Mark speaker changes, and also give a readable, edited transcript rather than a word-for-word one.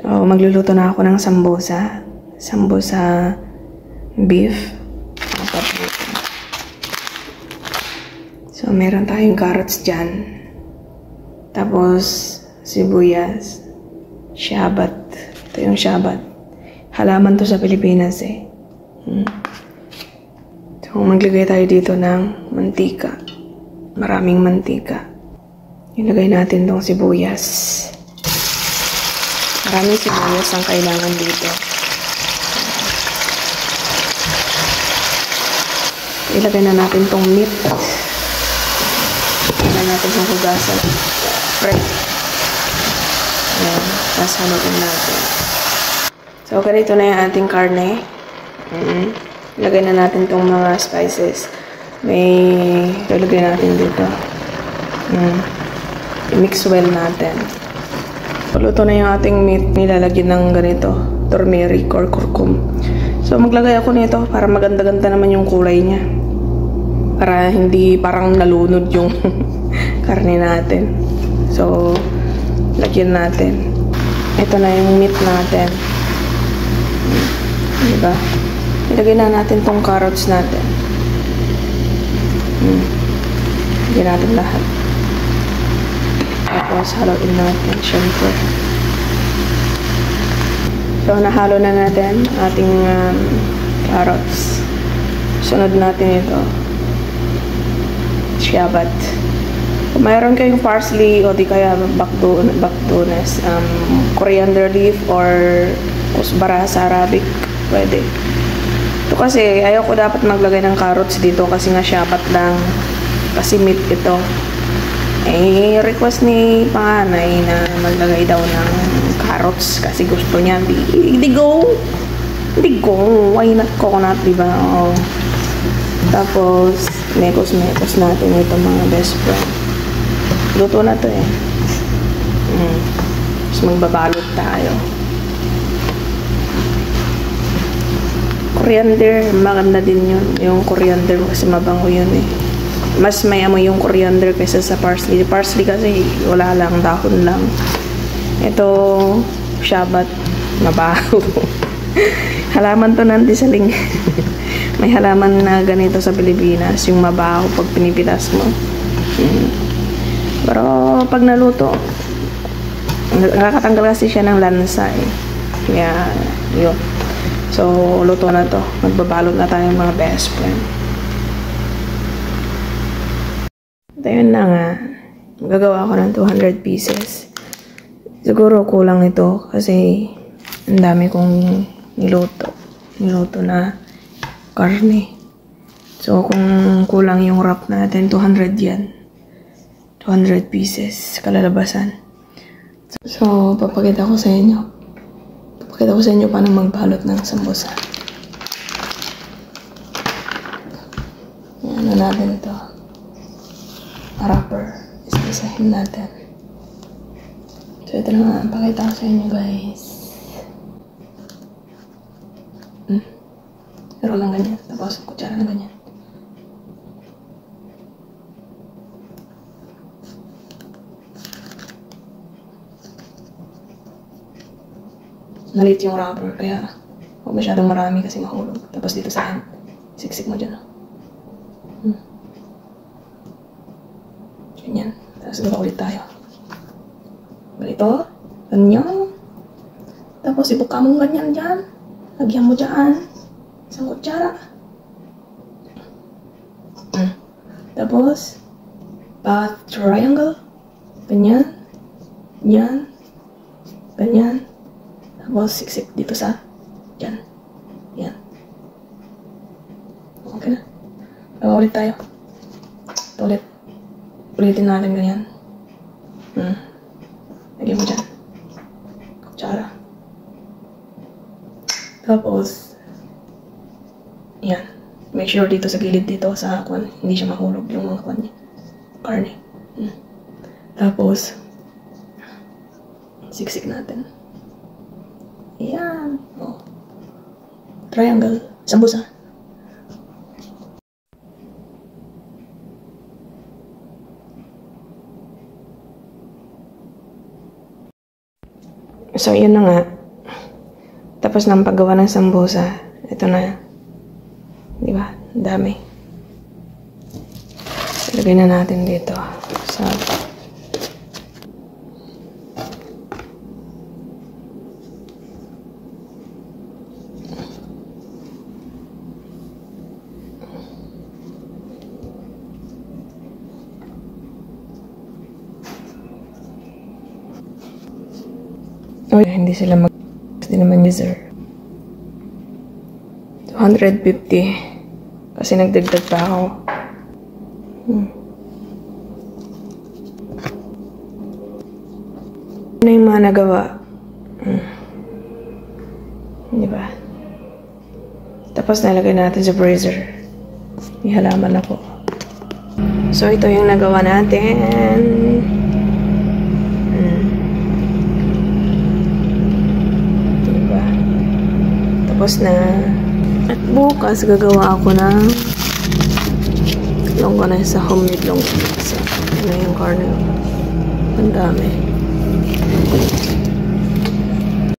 Speaker 1: So, magluluto na ako ng sambusa. Sambusa beef. So, meron tayong carrots dyan. Tapos, sibuyas. Shabat. Ito yung shabat. Halaman to sa Pilipinas eh. So, maglagay tayo dito ng mantika. Maraming mantika. Ilagay natin tong sibuyas. Maraming sibuyas ang kailangan dito. Ilagay na natin tong meat. Ilagay natin sa hugasan. Fresh. Ayan. Tapos haluin natin. So, ganito na yung ating karne. Ilagay na natin tong mga spices. May ilagay natin dito. I-mix well natin. Luto na yung ating meat. Nilalagyan ng ganito. Turmeric or curcum. So, maglagay ako nito para maganda-ganda naman yung kulay niya. Para hindi parang nalunod yung karne natin. So, lagyan natin. Ito na yung meat natin. Diba? Ilagay na natin tong carrots natin. Lagyan natin lahat. Tapos, haluin natin, syempre. So, nahalo na natin ating carrots. Sunod natin ito. Shabat. Kung mayroon kayong parsley o di kaya bakdones, coriander leaf or kusbara sa Arabic, pwede. Ito kasi, ayoko dapat maglagay ng carrots dito kasi nga shabat lang. Kasi meat ito. Eh, request ni panganay na maglagay daw ng carrots kasi gusto niya. Hindi go. Why not coconut, diba? Oh. Tapos, mekos natin ito mga best friend. Luto na to eh. Tapos magbabalot tayo. Coriander, maganda din yun. Yung coriander kasi mabango yun eh. Mas may amoy yung coriander kaysa sa parsley. Parsley kasi wala lang, dahon lang. Ito, shabat, mabaho. Halaman to nanti sa ling. May halaman na ganito sa Pilipinas, yung mabaho pag pinipitas mo. Pero pag naluto, nakakatanggal kasi siya ng lansa eh. Kaya, yun. So, luto na to. Magbabalot na tayo mga best friend. Ayun na nga, gagawa ako ng 200 pieces. Siguro kulang ito kasi ang dami kong niluto na karne. So kung kulang yung wrap natin, 200 yan. 200 pieces kalalabasan. So papakita ko sa inyo. Paano magbalot ng sambusa. Yan na natin ito. Wrapper. Isa-isahin natin. So, ito na nga. Pakita ko sa inyo, guys. Pero lang ganyan. Tapos, kutsara na ganyan. Nalit yung wrapper. Kaya, huwag masyadong marami kasi mahulog. Tapos, dito sa akin, siksik mo dyan. Ganyan. Tapos gaba ulit tayo. Ganito. Ganyan. Tapos ibuka mo ganyan dyan. Lagyan mo dyan. Isang kutsara. Tapos, triangle. Ganyan. Ganyan. Ganyan. Tapos siksik dito sa dyan. Yan. Okay na. Gaba ulit tayo. Ito ulit. Ulitin natin ganyan. Lagyan mo dyan. Kutsara. Tapos, yan. Make sure dito sa gilid dito sa kwan, hindi siya mahulog yung mga kwan niya. Karne. Tapos, siksik natin. Yan. Oh. Triangle. Sambusa. So, yun na nga. Tapos ng paggawa ng sambusa. Ito na. Di ba? Ang dami. Ilagay na natin dito. Sa oh, hindi sila hindi naman user. 250 kasi nagdagdag pa ako. Ano yung mga nagawa? Diba? Tapos nalagay natin sa freezer. May halaman ako. So ito yung nagawa natin. Diba? Tapos na. At bukas gagawa ako ng longganisa, homemade longganisa. Ano yung corner? Ang dami.